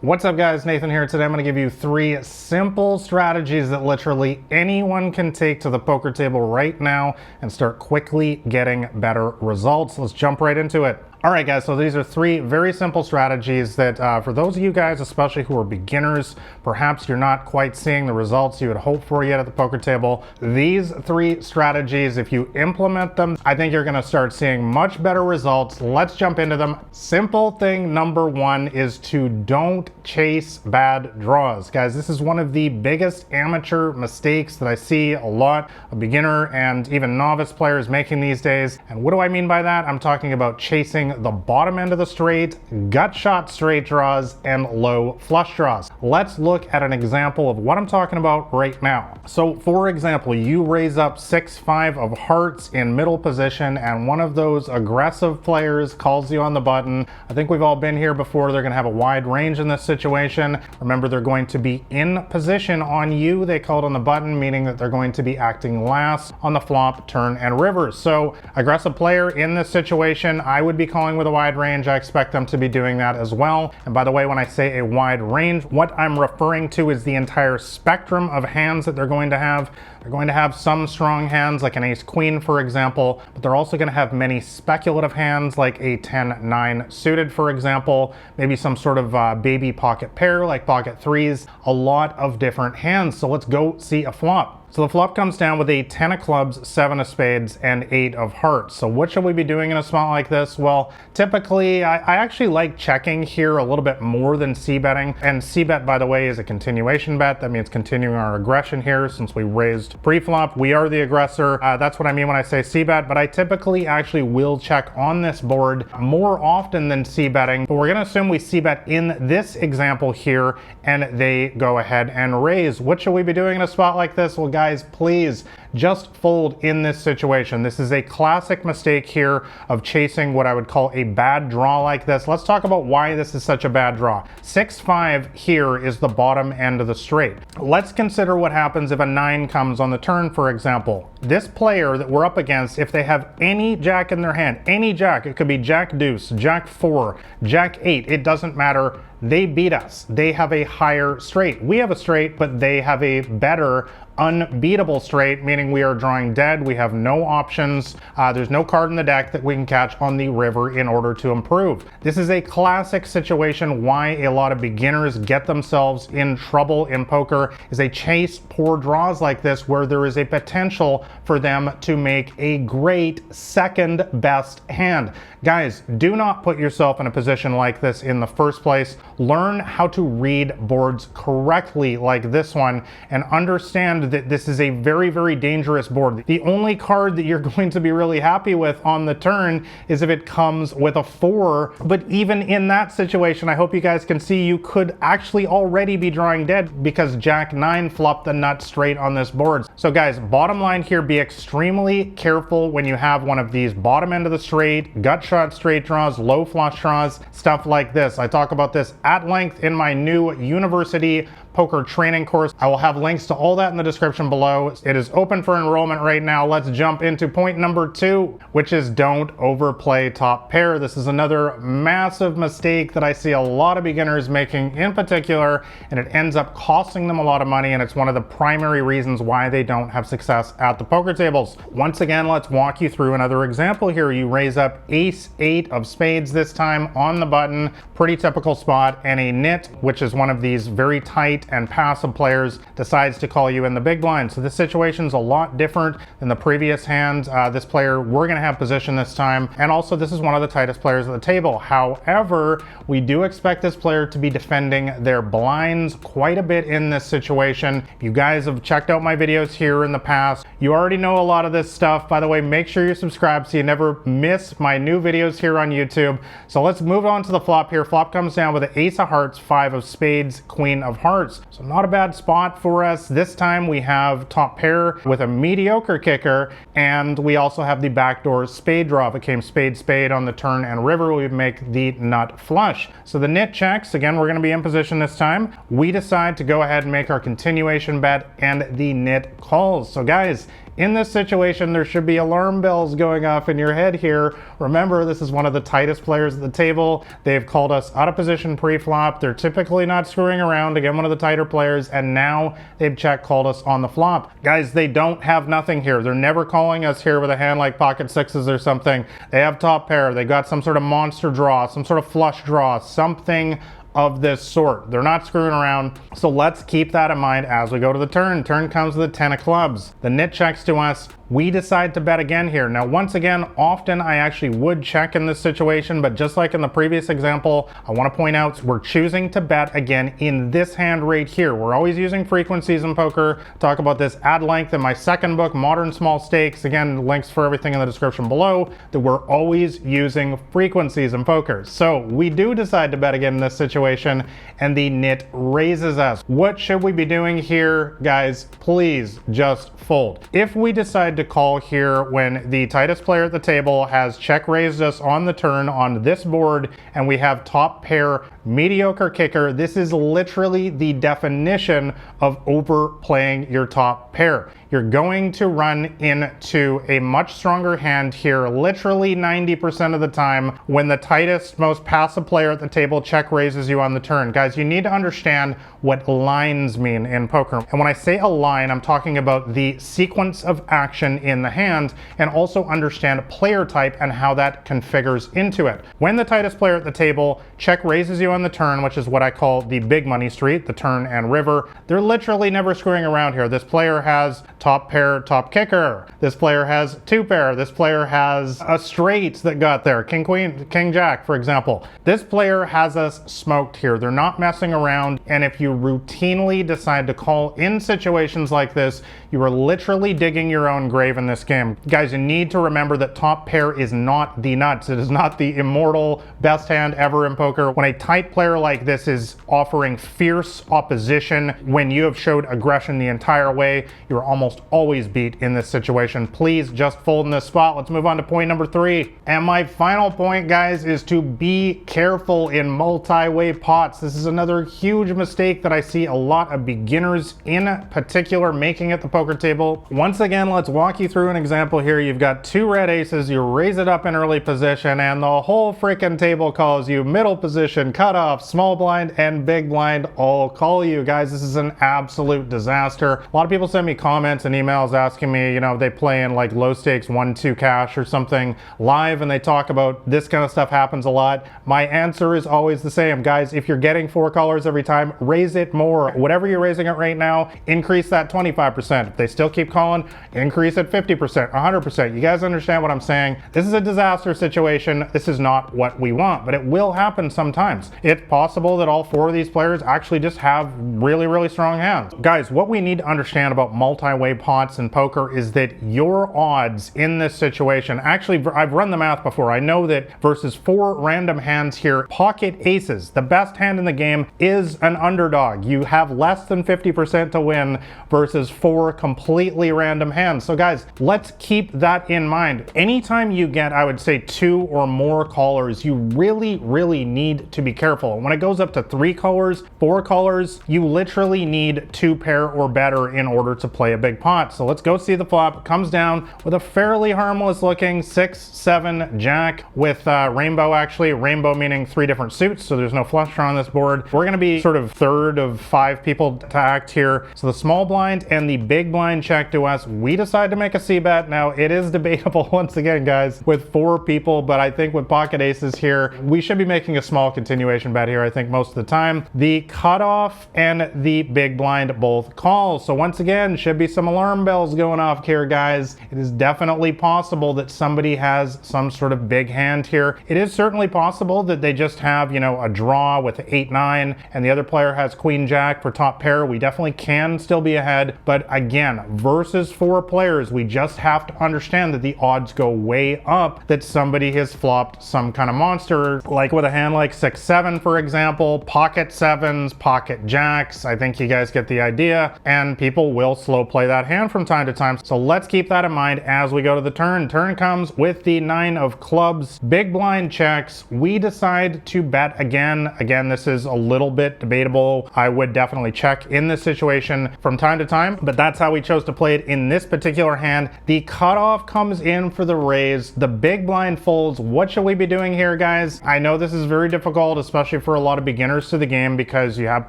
What's up guys, Nathan here. Today I'm going to give you 3 simple strategies that literally anyone can take to the poker table right now and start quickly getting better results. Let's jump right into it. Alright guys, so these are 3 very simple strategies that for those of you guys, especially who are beginners, perhaps you're not quite seeing the results you would hope for yet at the poker table. These 3 strategies, if you implement them, I think you're going to start seeing much better results. Let's jump into them. Simple thing number 1 is to don't chase bad draws. Guys, this is one of the biggest amateur mistakes that I see a lot of beginner and even novice players making these days. And what do I mean by that? I'm talking about chasing the bottom end of the straight, gut shot straight draws, and low flush draws. Let's look at an example of what I'm talking about right now. So for example, you raise up 6-5 of hearts in middle position and one of those aggressive players calls you on the button. I think we've all been here before. They're going to have a wide range in this situation. Remember, they're going to be in position on you. They called on the button, meaning that they're going to be acting last on the flop, turn, and river. So aggressive player in this situation, I would be calling with a wide range. I expect them to be doing that as well. And by the way, when I say a wide range, what I'm referring to is the entire spectrum of hands that they're going to have. They're going to have some strong hands like an ace queen, for example, but they're also going to have many speculative hands like a 10-9 suited, for example, maybe some sort of baby pocket pair like pocket threes, a lot of different hands. So let's go see a flop. So the flop comes down with a 10 of clubs, 7 of spades, and 8 of hearts. So what should we be doing in a spot like this? Well, typically, I actually like checking here a little bit more than c-betting. And c-bet, by the way, is a continuation bet. That means continuing our aggression here since we raised pre-flop. We are the aggressor. That's what I mean when I say c-bet. But I typically actually will check on this board more often than c-betting. But we're going to assume we c-bet in this example here, and they go ahead and raise. What should we be doing in a spot like this? Well, guys, please just fold in this situation. This is a classic mistake here of chasing what I would call a bad draw like this. Let's talk about why this is such a bad draw. 6-5 here is the bottom end of the straight. Let's consider what happens if a 9 comes on the turn, for example. This player that we're up against, if they have any jack in their hand, any jack, it could be jack deuce, jack 4, jack 8, it doesn't matter. They beat us. They have a higher straight. We have a straight, but they have a better unbeatable straight, meaning we are drawing dead. We have no options. There's no card in the deck that we can catch on the river in order to improve. This is a classic situation why a lot of beginners get themselves in trouble in poker, is they chase poor draws like this where there is a potential for them to make a great second best hand. Guys, do not put yourself in a position like this in the first place. Learn how to read boards correctly like this one and understand that this is a very, very dangerous board. The only card that you're going to be really happy with on the turn is if it comes with a 4. But even in that situation, I hope you guys can see you could actually already be drawing dead because jack 9 flopped the nut straight on this board. So guys, bottom line here, be extremely careful when you have one of these bottom end of the straight, gut shot straight draws, low flush draws, stuff like this. I talk about this at length in my new university poker training course. I will have links to all that in the description below. It is open for enrollment right now. Let's jump into point number 2, which is don't overplay top pair. This is another massive mistake that I see a lot of beginners making in particular, and it ends up costing them a lot of money, and it's one of the primary reasons why they don't have success at the poker tables. Once again, let's walk you through another example here. You raise up ace 8 of spades this time on the button, pretty typical spot, and a nit, which is one of these very tight and passive players, decides to call you in the big blind. So this situation is a lot different than the previous hand. This player, we're going to have position this time, and also this is one of the tightest players at the table. However, we do expect this player to be defending their blinds quite a bit in this situation. If you guys have checked out my videos here in the past, you already know a lot of this stuff. By the way, make sure you're subscribed so you never miss my new videos here on YouTube. So let's move on to the flop here. Flop comes down with an ace of hearts, 5 of spades, queen of hearts. So not a bad spot for us. This time we have top pair with a mediocre kicker, and we also have the backdoor spade draw. If it came spade, spade on the turn and river, we would make the nut flush. So the nit checks. Again, we're going to be in position this time. We decide to go ahead and make our continuation bet, and the nit calls. So guys, In this situation, there should be alarm bells going off in your head here. Remember, this is one of the tightest players at the table. They've called us out of position pre-flop. They're typically not screwing around. Again, one of the tighter players, and now they've check called us on the flop. Guys, they don't have nothing here. They're never calling us here with a hand like pocket sixes or something. They have top pair. They got some sort of monster draw, some sort of flush draw, something of this sort. They're not screwing around, so let's keep that in mind as we go to the turn. Turn comes with the 10 of clubs. The nit checks to us. We decide to bet again here. Now, once again, often I actually would check in this situation, but just like in the previous example, I want to point out we're choosing to bet again in this hand right here. We're always using frequencies in poker. Talk about this at length in my second book, Modern Small Stakes. Again, links for everything in the description below, that we're always using frequencies in poker. So we do decide to bet again in this situation, and the nit raises us. What should we be doing here, guys? Please just fold. If we decide to call here when the tightest player at the table has check raised us on the turn on this board, and we have top pair mediocre kicker, this is literally the definition of overplaying your top pair. You're going to run into a much stronger hand here literally 90% of the time when the tightest, most passive player at the table check raises you on the turn. Guys, you need to understand what lines mean in poker. And when I say a line, I'm talking about the sequence of action in the hand, and also understand player type and how that configures into it. When the tightest player at the table check raises you on the turn, which is what I call the big money street, the turn and river, they're literally never screwing around here. This player has top pair, top kicker. This player has two pair. This player has a straight that got there, king, queen, king, jack, for example. This player has us smoked here. They're not messing around, and if you routinely decide to call in situations like this, you are literally digging your own grave in this game. Guys, you need to remember that top pair is not the nuts. It is not the immortal best hand ever in poker. When a tight player like this is offering fierce opposition, when you have showed aggression the entire way, you're almost always beat in this situation. Please just fold in this spot. Let's move on to point number 3. And my final point, guys, is to be careful in multi-way pots. This is another huge mistake that I see a lot of beginners in particular making at the poker table. Once again, let's walk you through an example here. You've got two red aces, you raise it up in early position, and the whole freaking table calls you. Middle position, cutoff, small blind, and big blind all call you. Guys, this is an absolute disaster. A lot of people send me comments and emails asking me, you know, they play in like low stakes 1-2 cash or something live, and they talk about this kind of stuff happens a lot. My answer is always the same. Guys, if you're getting 4 callers every time, raise it more. Whatever you're raising it right now, increase that 25%. If they still keep calling, increase it 50%, 100%. You guys understand what I'm saying? This is a disaster situation. This is not what we want, but it will happen sometimes. It's possible that all 4 of these players actually just have really, really strong hands. Guys, what we need to understand about multi-way pots in poker is that your odds in this situation, actually, I've run the math before. I know that versus 4 random hands here, pocket aces, the best hand in the game, is an underdog. You have less than 50% to win versus 4 completely random hands. So guys, let's keep that in mind. Anytime you get, I would say, 2 or more callers, you really, really need to be careful. When it goes up to 3 callers, 4 callers, you literally need 2 pair or better in order to play a big pot. So let's go see the flop. It comes down with a fairly harmless looking 6-7 jack with rainbow, actually. Rainbow meaning 3 different suits, so there's no flush draw on this board. We're gonna be sort of third of 5 people to act here. So the small blind and the big blind check to us. We decide to make a c-bet. Now, it is debatable once again, guys, with 4 people, but I think with pocket aces here, we should be making a small continuation bet here, I think, most of the time. The cutoff and the big blind both call. So once again, should be some alarm bells going off here, guys. It is definitely possible that somebody has some sort of big hand here. It is certainly possible that they just have, you know, a draw with 8-9 and the other player has queen jack for top pair. We definitely can still be ahead, but again, versus 4 players, we just have to understand that the odds go way up that somebody has flopped some kind of monster, like with a hand like 6-7 7, for example, pocket 7s, pocket jacks. I think you guys get the idea, and people will slow play that hand from time to time. So let's keep that in mind as we go to the turn. Turn comes with the 9 of clubs. Big blind checks. We decide to bet again. Again, this is a little bit debatable. I would definitely check in this situation from time to time, but that's how we chose to play it in this particular hand. The cutoff comes in for the raise. The big blind folds. What should we be doing here, guys? I know this is very difficult, especially for a lot of beginners to the game, because you have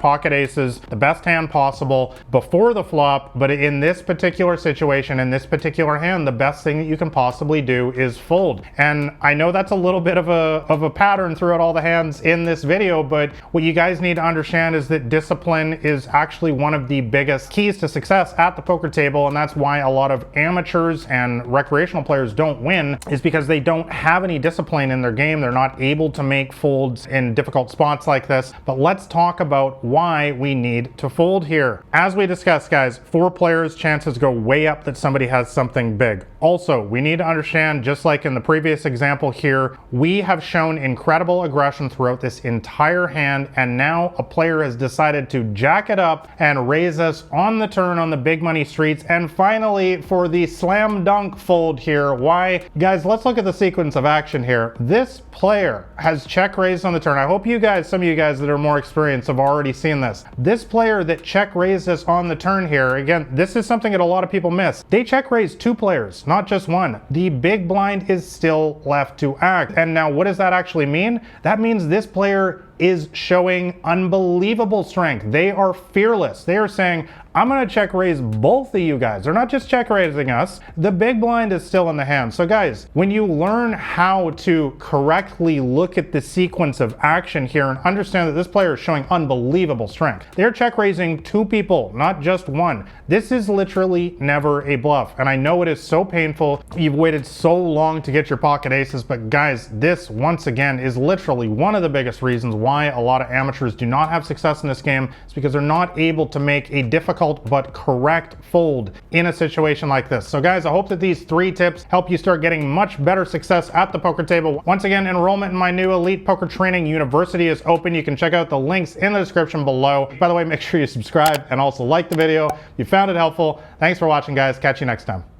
pocket aces, the best hand possible before the flop. But in this particular situation, in this particular hand, the best thing that you can possibly do is fold. And I know that's a little bit of a pattern throughout all the hands in this video, but what you guys need to understand is that discipline is actually one of the biggest keys to success at the poker table, and that's why a lot of amateurs and recreational players don't win, is because they don't have any discipline in their game. They're not able to make folds in difficult spots like this. But let's talk about why we need to fold here. As we discussed, guys, 4 players, chances go way up that somebody has something big. Also, we need to understand, just like in the previous example here, we have shown incredible aggression throughout this entire hand, and now a player has decided to jack it up and raise us on the turn on the big money streets. And finally, for the slam dunk fold here, why? Guys, let's look at the sequence of action here. This player has check raised on the turn. I hope you guys, some of you guys that are more experienced, have already seen this. This player that check raised us on the turn here, again, this is something that a lot of people miss. They check raised 2 players, not just 1. The big blind is still left to act. And now what does that actually mean? That means this player is showing unbelievable strength. They are fearless. They are saying, I'm gonna check raise both of you guys. They're not just check raising us. The big blind is still in the hand. So guys, when you learn how to correctly look at the sequence of action here and understand that this player is showing unbelievable strength. They're check raising 2 people, not just 1. This is literally never a bluff. And I know it is so painful. You've waited so long to get your pocket aces, but guys, this once again is literally one of the biggest reasons why a lot of amateurs do not have success in this game. It's because they're not able to make a difficult but correct fold in a situation like this. So guys, I hope that these 3 tips help you start getting much better success at the poker table. Once again, enrollment in my new Elite Poker Training University is open. You can check out the links in the description below. By the way, make sure you subscribe and also like the video if you found it helpful. Thanks for watching, guys. Catch you next time.